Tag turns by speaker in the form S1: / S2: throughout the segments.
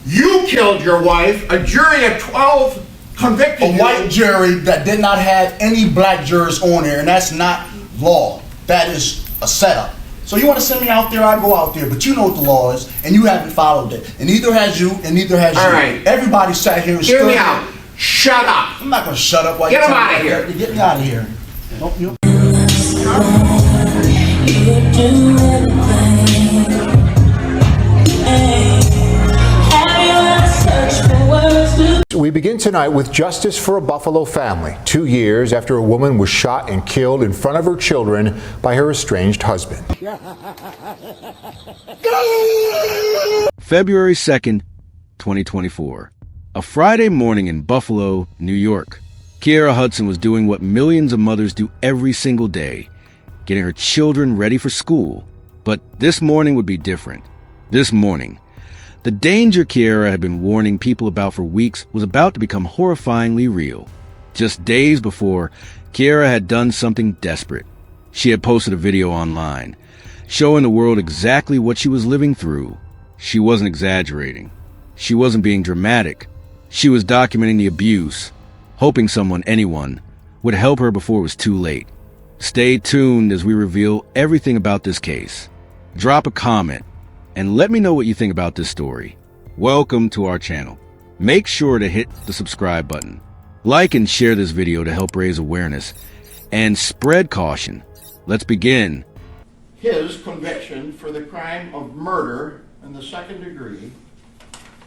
S1: You killed your wife. A jury of 12 convicted you.
S2: A white jury that did not have any black jurors on there, and that's not law. That is a setup. So you want to send me out there, I go out there, but you know what the law is, and you haven't followed it. And neither has you, and neither has you.
S1: All right.
S2: Everybody sat here and
S1: Hear me out. Shut up.
S2: I'm not going to shut up while
S1: Get
S2: you
S1: him out of here.
S2: Get me out of here. Don't you?
S3: We begin tonight with justice for a Buffalo family, 2 years after a woman was shot and killed in front of her children by her estranged husband.
S4: February 2nd, 2024. A Friday morning in Buffalo, New York. Kiera Hudson was doing what millions of mothers do every single day, getting her children ready for school. But this morning would be different. This morning, the danger Kiera had been warning people about for weeks was about to become horrifyingly real. Just days before, Kiera had done something desperate. She had posted a video online, showing the world exactly what she was living through. She wasn't exaggerating. She wasn't being dramatic. She was documenting the abuse, hoping anyone, would help her before it was too late. Stay tuned as we reveal everything about this case. Drop a comment and let me know what you think about this story. Welcome to our channel. Make sure to hit the subscribe button. Like and share this video to help raise awareness and spread caution. Let's begin.
S1: His conviction for the crime of murder in the second degree,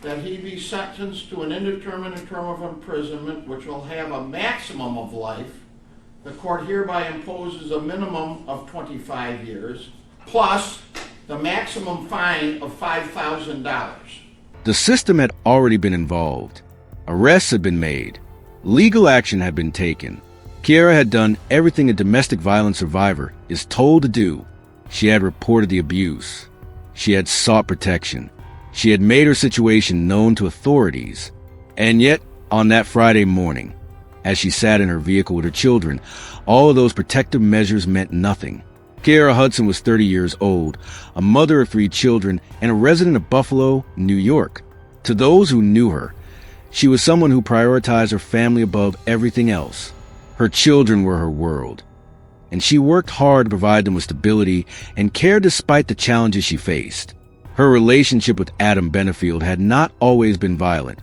S1: that he be sentenced to an indeterminate term of imprisonment which will have a maximum of life. The court hereby imposes a minimum of 25 years, plus the maximum fine of $5,000.
S4: The system had already been involved. Arrests had been made. Legal action had been taken. Kiera had done everything a domestic violence survivor is told to do. She had reported the abuse. She had sought protection. She had made her situation known to authorities. And yet, on that Friday morning, as she sat in her vehicle with her children, all of those protective measures meant nothing. Kiera Hudson was 30 years old, a mother of 3 children, and a resident of Buffalo, New York. To those who knew her, she was someone who prioritized her family above everything else. Her children were her world, and she worked hard to provide them with stability and care despite the challenges she faced. Her relationship with Adam Benefield had not always been violent,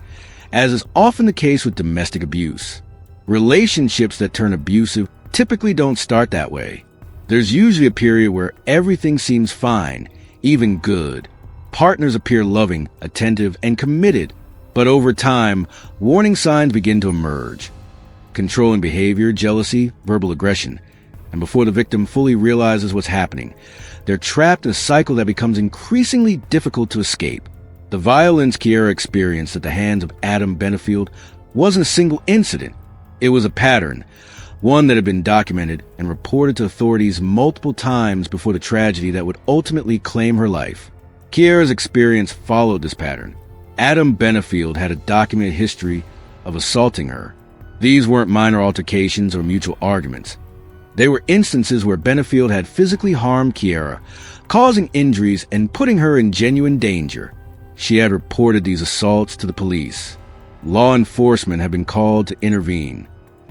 S4: as is often the case with domestic abuse. Relationships that turn abusive typically don't start that way. There's usually a period where everything seems fine, even good. Partners appear loving, attentive, and committed. But over time, warning signs begin to emerge. Controlling behavior, jealousy, verbal aggression. And before the victim fully realizes what's happening, they're trapped in a cycle that becomes increasingly difficult to escape. The violence Kiera experienced at the hands of Adam Benefield wasn't a single incident. It was a pattern, one that had been documented and reported to authorities multiple times before the tragedy that would ultimately claim her life. Kiera's experience followed this pattern. Adam Benefield had a documented history of assaulting her. These weren't minor altercations or mutual arguments. They were instances where Benefield had physically harmed Kiera, causing injuries and putting her in genuine danger. She had reported these assaults to the police. Law enforcement had been called to intervene.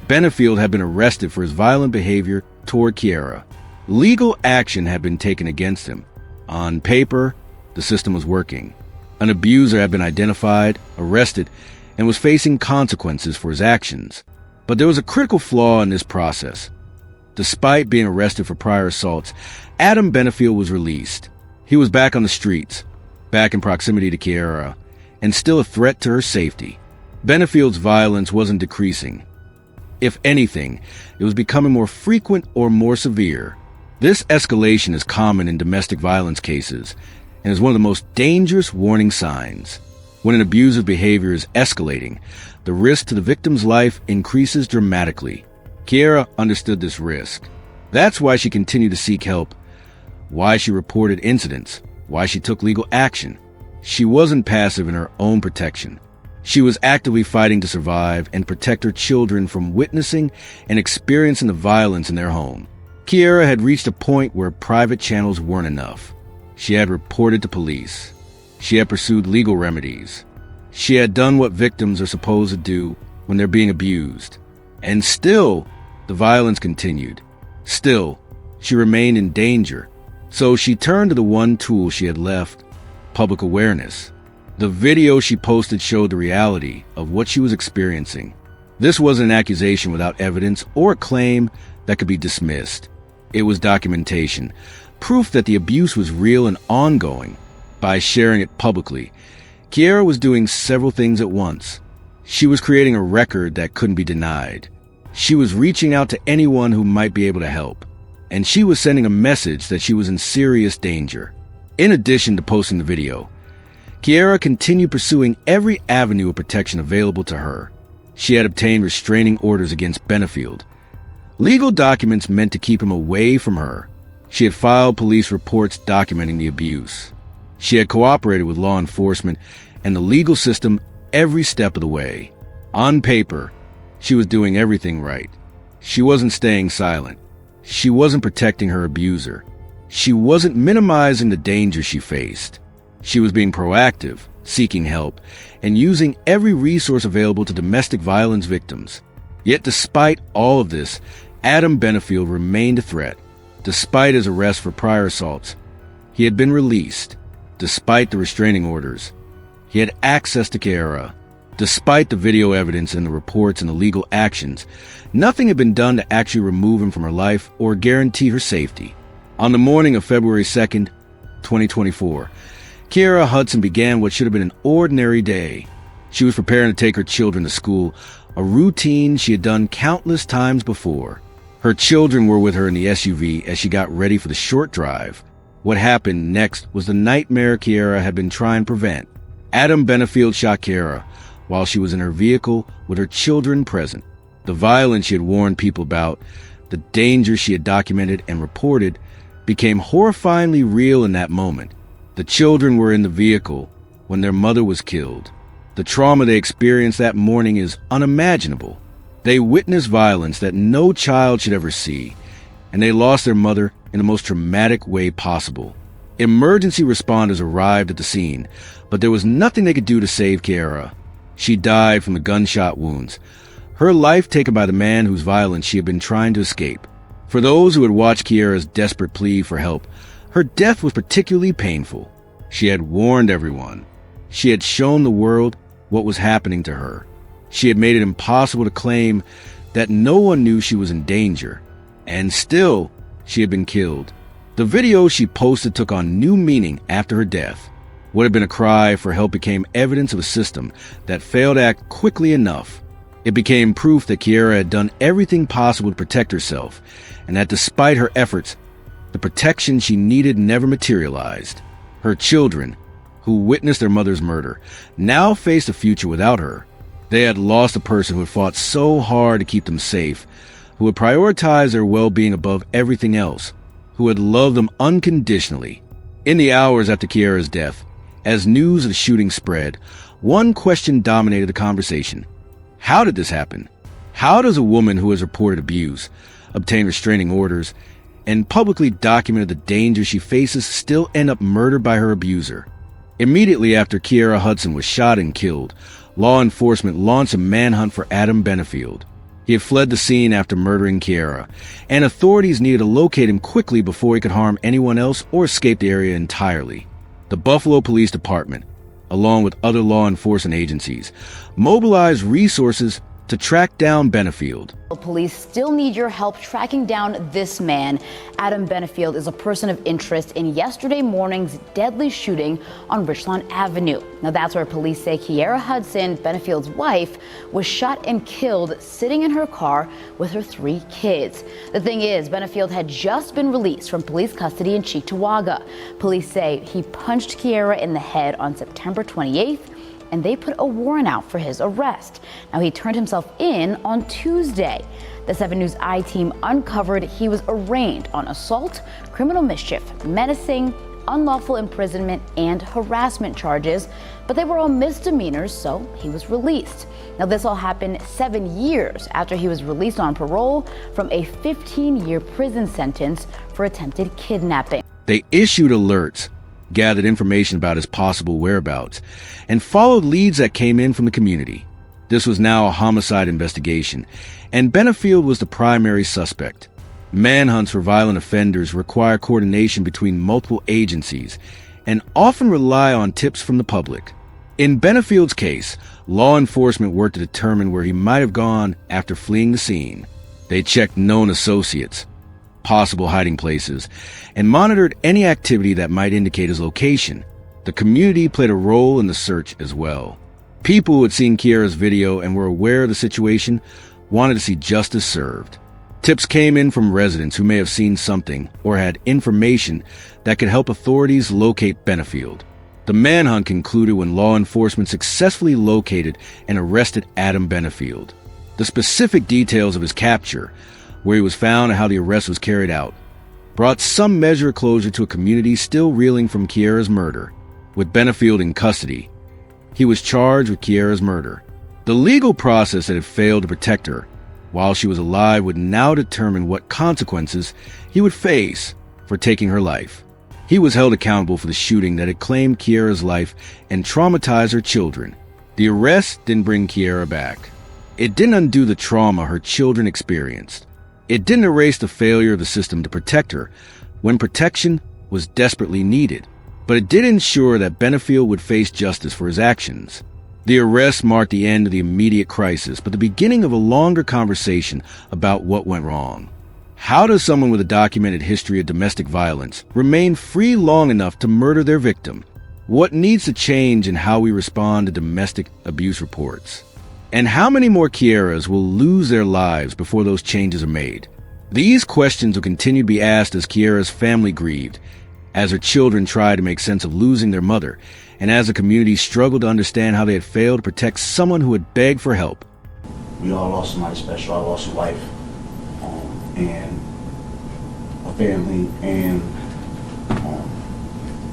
S4: Benefield had been arrested for his violent behavior toward Kiera. Legal action had been taken against him. On paper, the system was working. An abuser had been identified, arrested, and was facing consequences for his actions. But there was a critical flaw in this process. Despite being arrested for prior assaults, Adam Benefield was released. He was back on the streets, back in proximity to Kiera, and still a threat to her safety. Benefield's violence wasn't decreasing. If anything, it was becoming more frequent or more severe. This escalation is common in domestic violence cases and is one of the most dangerous warning signs. When an abusive behavior is escalating, the risk to the victim's life increases dramatically. Kiera understood this risk. That's why she continued to seek help, why she reported incidents, why she took legal action. She wasn't passive in her own protection. She was actively fighting to survive and protect her children from witnessing and experiencing the violence in their home. Kiera had reached a point where private channels weren't enough. She had reported to police. She had pursued legal remedies. She had done what victims are supposed to do when they're being abused. And still, the violence continued. Still, she remained in danger. So she turned to the one tool she had left: public awareness. The video she posted showed the reality of what she was experiencing. This wasn't an accusation without evidence or a claim that could be dismissed. It was documentation, proof that the abuse was real and ongoing. By sharing it publicly, Kiera was doing several things at once. She was creating a record that couldn't be denied. She was reaching out to anyone who might be able to help. And she was sending a message that she was in serious danger. In addition to posting the video, Kiera continued pursuing every avenue of protection available to her. She had obtained restraining orders against Benefield. Legal documents meant to keep him away from her. She had filed police reports documenting the abuse. She had cooperated with law enforcement and the legal system every step of the way. On paper, she was doing everything right. She wasn't staying silent. She wasn't protecting her abuser. She wasn't minimizing the danger she faced. She was being proactive, seeking help, and using every resource available to domestic violence victims. Yet despite all of this, Adam Benefield remained a threat. Despite his arrest for prior assaults, he had been released. Despite the restraining orders, he had access to Kiera. Despite the video evidence and the reports and the legal actions, nothing had been done to actually remove him from her life or guarantee her safety. On the morning of February 2nd, 2024, Kiera Hudson began what should have been an ordinary day. She was preparing to take her children to school, a routine she had done countless times before. Her children were with her in the SUV as she got ready for the short drive. What happened next was the nightmare Kiera had been trying to prevent. Adam Benefield shot Kiera while she was in her vehicle with her children present. The violence she had warned people about, the danger she had documented and reported, became horrifyingly real in that moment. The children were in the vehicle when their mother was killed. The trauma they experienced that morning is unimaginable. They witnessed violence that no child should ever see, and they lost their mother in the most traumatic way possible. Emergency responders arrived at the scene, but there was nothing they could do to save Kiera. She died from the gunshot wounds, her life taken by the man whose violence she had been trying to escape. For those who had watched Kiera's desperate plea for help, her death was particularly painful. She had warned everyone. She had shown the world what was happening to her. She had made it impossible to claim that no one knew she was in danger. And still, she had been killed. The video she posted took on new meaning after her death. What had been a cry for help became evidence of a system that failed to act quickly enough. It became proof that Kiera had done everything possible to protect herself, and that despite her efforts, the protection she needed never materialized. Her children, who witnessed their mother's murder, now faced a future without her. They had lost a person who had fought so hard to keep them safe, who had prioritized their well-being above everything else, who had loved them unconditionally. In the hours after Kiera's death, as news of the shooting spread, one question dominated the conversation. How did this happen? How does a woman who has reported abuse, obtained restraining orders, and publicly documented the danger she faces still end up murdered by her abuser? Immediately after Kiera Hudson was shot and killed, law enforcement launched a manhunt for Adam Benefield. He had fled the scene after murdering Kiera, and authorities needed to locate him quickly before he could harm anyone else or escape the area entirely. The Buffalo Police Department, along with other law enforcement agencies, mobilized resources to track down Benefield.
S5: Police still need your help tracking down this man. Adam Benefield is a person of interest in yesterday morning's deadly shooting on Richlawn Avenue. Now that's where police say Kiera Hudson, Benefield's wife, was shot and killed sitting in her car with her 3 kids. The thing is, Benefield had just been released from police custody in Cheektowaga. Police say he punched Kiera in the head on September 28th, and they put a warrant out for his arrest. Now, he turned himself in on Tuesday. The 7 News I-team uncovered he was arraigned on assault, criminal mischief, menacing, unlawful imprisonment, and harassment charges, but they were all misdemeanors, so he was released. Now, this all happened 7 years after he was released on parole from a 15-year prison sentence for attempted kidnapping.
S4: They issued alerts, gathered information about his possible whereabouts, and followed leads that came in from the community. This was now a homicide investigation, and Benefield was the primary suspect. Manhunts for violent offenders require coordination between multiple agencies and often rely on tips from the public. In Benefield's case, law enforcement worked to determine where he might have gone after fleeing the scene. They checked known associates, possible hiding places, and monitored any activity that might indicate his location. The community played a role in the search as well. People who had seen Kiera's video and were aware of the situation wanted to see justice served. Tips came in from residents who may have seen something or had information that could help authorities locate Benefield. The manhunt concluded when law enforcement successfully located and arrested Adam Benefield. The specific details of his capture, where he was found and how the arrest was carried out, brought some measure of closure to a community still reeling from Kiera's murder. With Benefield in custody, he was charged with Kiera's murder. The legal process that had failed to protect her while she was alive would now determine what consequences he would face for taking her life. He was held accountable for the shooting that had claimed Kiera's life and traumatized her children. The arrest didn't bring Kiera back. It didn't undo the trauma her children experienced. It didn't erase the failure of the system to protect her when protection was desperately needed. But it did ensure that Benefield would face justice for his actions. The arrest marked the end of the immediate crisis, but the beginning of a longer conversation about what went wrong. How does someone with a documented history of domestic violence remain free long enough to murder their victim? What needs to change in how we respond to domestic abuse reports? And how many more Kieras will lose their lives before those changes are made? These questions will continue to be asked as Kiera's family grieved, as her children tried to make sense of losing their mother, and as the community struggled to understand how they had failed to protect someone who had begged for help.
S2: We all lost somebody special. I lost a wife, and a family, and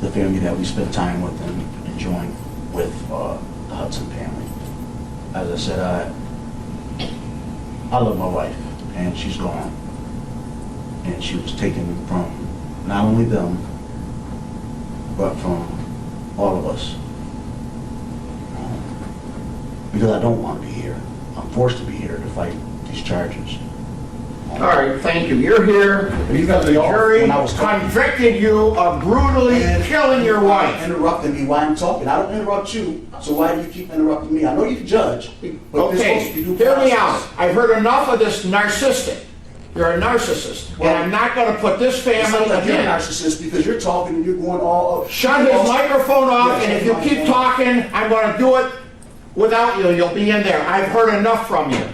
S2: the family that we spent time with and enjoying with, the Hudson family. As I said, I love my wife, and she's gone. And she was taken from not only them, but from all of us. Because I don't want to be here. I'm forced to be here to fight these charges.
S1: All right, thank you. You're here because the jury convicted you of brutally killing your wife.
S2: Interrupting me while I'm talking. I don't interrupt you, so why do you keep interrupting me? I know you can judge, but
S1: Okay, hear me out. I've heard enough of this narcissistic. You're a narcissist, and I'm not going to put this family
S2: You're a
S1: again.
S2: narcissist because you're talking and you're going all.
S1: Shut his microphone off, and if you keep talking, I'm going to do it without you. You'll be in there. I've heard enough from you.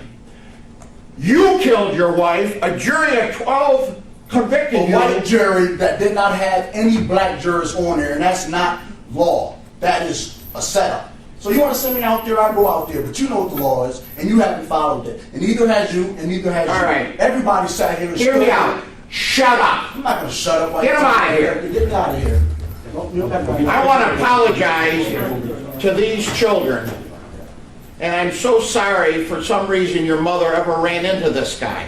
S1: You killed your wife. A jury of 12 convicted you.
S2: A white jury that did not have any black jurors on there, and that's not law. That is a setup. So you want to send me out there, I go out there, but you know what the law is, and you haven't followed it. And neither has you, and neither has
S1: All
S2: you.
S1: right.
S2: Everybody sat here and
S1: Hear me out. Shut up.
S2: I'm not going to shut up.
S1: Get him out of here.
S2: Get me out of here.
S1: I want to apologize to these children. And I'm so sorry for some reason your mother ever ran into this guy.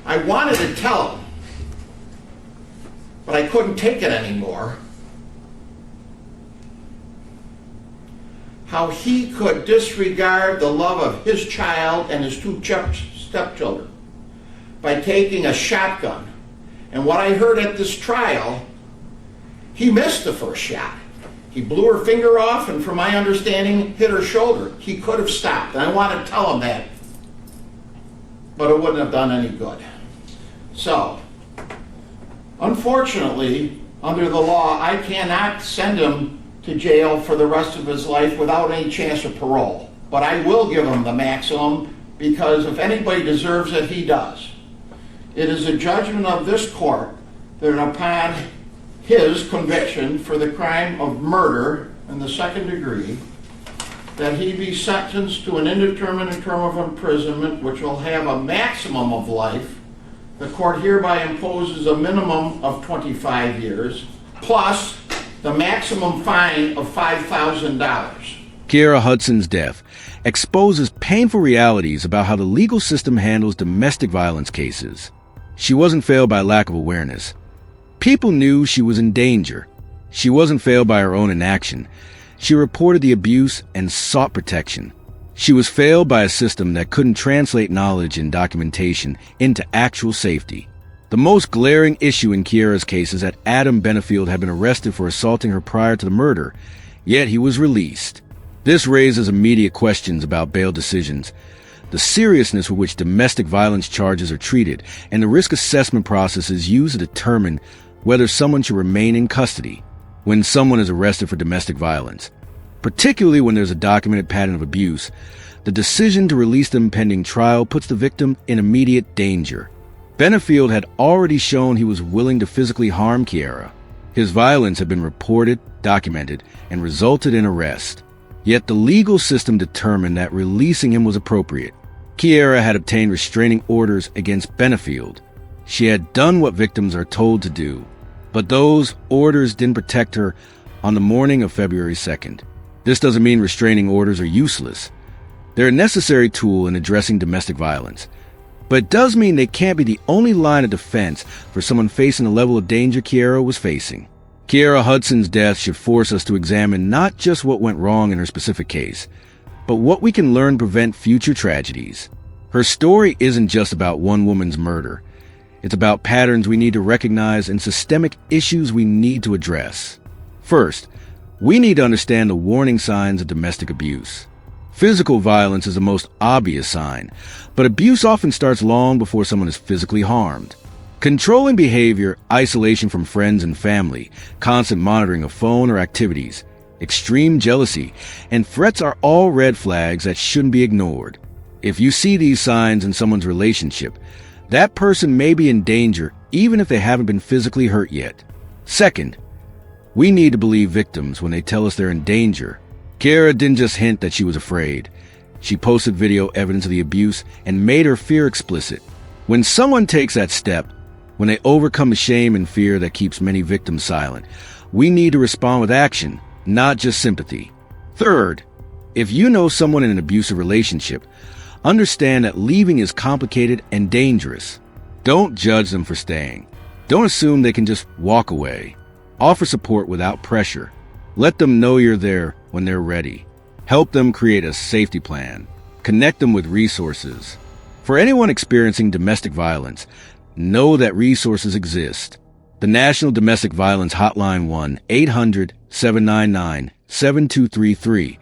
S1: I wanted to tell him, but I couldn't take it anymore. How he could disregard the love of his child and his two stepchildren by taking a shotgun. And what I heard at this trial, he missed the first shot. He blew her finger off, and from my understanding, hit her shoulder. He could have stopped, and I want to tell him that, but it wouldn't have done any good. So, unfortunately, under the law, I cannot send him to jail for the rest of his life without any chance of parole. But I will give him the maximum, because if anybody deserves it, he does. It is a judgment of this court that upon his conviction for the crime of murder in the second degree, that he be sentenced to an indeterminate term of imprisonment, which will have a maximum of life. The court hereby imposes a minimum of 25 years, plus the maximum fine of $5,000.
S4: Kiera Hudson's death exposes painful realities about how the legal system handles domestic violence cases. She wasn't failed by lack of awareness. People knew she was in danger. She wasn't failed by her own inaction. She reported the abuse and sought protection. She was failed by a system that couldn't translate knowledge and documentation into actual safety. The most glaring issue in Kiera's case is that Adam Benefield had been arrested for assaulting her prior to the murder, yet he was released. This raises immediate questions about bail decisions, the seriousness with which domestic violence charges are treated, and the risk assessment processes used to determine whether someone should remain in custody when someone is arrested for domestic violence. Particularly when there's a documented pattern of abuse, the decision to release them pending trial puts the victim in immediate danger. Benefield had already shown he was willing to physically harm Kiera. His violence had been reported, documented, and resulted in arrest. Yet the legal system determined that releasing him was appropriate. Kiera had obtained restraining orders against Benefield. She had done what victims are told to do. But those orders didn't protect her on the morning of February 2nd. This doesn't mean restraining orders are useless. They're a necessary tool in addressing domestic violence. But it does mean they can't be the only line of defense for someone facing the level of danger Kiera was facing. Kiera Hudson's death should force us to examine not just what went wrong in her specific case, but what we can learn to prevent future tragedies. Her story isn't just about one woman's murder. It's about patterns we need to recognize and systemic issues we need to address. First, we need to understand the warning signs of domestic abuse. Physical violence is the most obvious sign, but abuse often starts long before someone is physically harmed. Controlling behavior, isolation from friends and family, constant monitoring of phone or activities, extreme jealousy, and threats are all red flags that shouldn't be ignored. If you see these signs in someone's relationship, that person may be in danger even if they haven't been physically hurt yet. Second, we need to believe victims when they tell us they're in danger. Kiera didn't just hint that she was afraid. She posted video evidence of the abuse and made her fear explicit. When someone takes that step, when they overcome the shame and fear that keeps many victims silent, we need to respond with action, not just sympathy. Third, if you know someone in an abusive relationship, understand that leaving is complicated and dangerous. Don't judge them for staying. Don't assume they can just walk away. Offer support without pressure. Let them know you're there when they're ready. Help them create a safety plan. Connect them with resources. For anyone experiencing domestic violence, know that resources exist. The National Domestic Violence Hotline 1-800-799-7233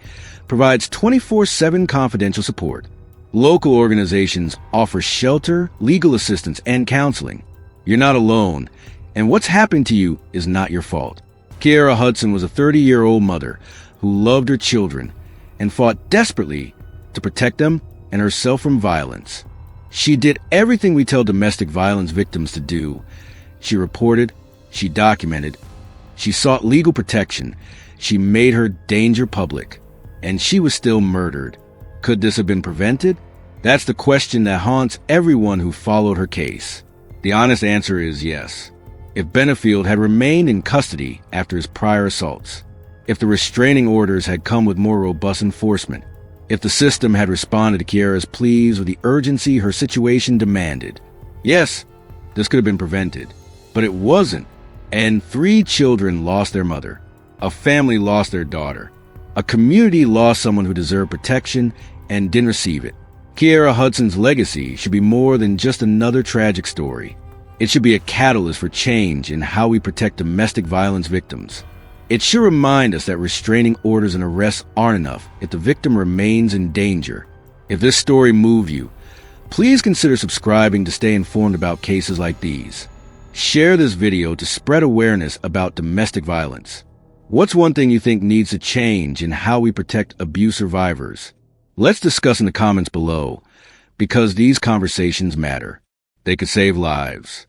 S4: provides 24/7 confidential support. Local organizations offer shelter, legal assistance, and counseling. You're not alone, and what's happened to you is not your fault. Kiera Hudson was a 30-year-old mother who loved her children and fought desperately to protect them and herself from violence. She did everything we tell domestic violence victims to do. She reported, she documented, she sought legal protection, she made her danger public, and she was still murdered. Could this have been prevented? That's the question that haunts everyone who followed her case. The honest answer is yes. If Benefield had remained in custody after his prior assaults, if the restraining orders had come with more robust enforcement, if the system had responded to Kiera's pleas with the urgency her situation demanded, yes, this could have been prevented. But it wasn't. And 3 children lost their mother. A family lost their daughter. A community lost someone who deserved protection and didn't receive it. Kiera Hudson's legacy should be more than just another tragic story. It should be a catalyst for change in how we protect domestic violence victims. It should remind us that restraining orders and arrests aren't enough if the victim remains in danger. If this story moved you, please consider subscribing to stay informed about cases like these. Share this video to spread awareness about domestic violence. What's one thing you think needs to change in how we protect abuse survivors? Let's discuss in the comments below, because these conversations matter. They could save lives.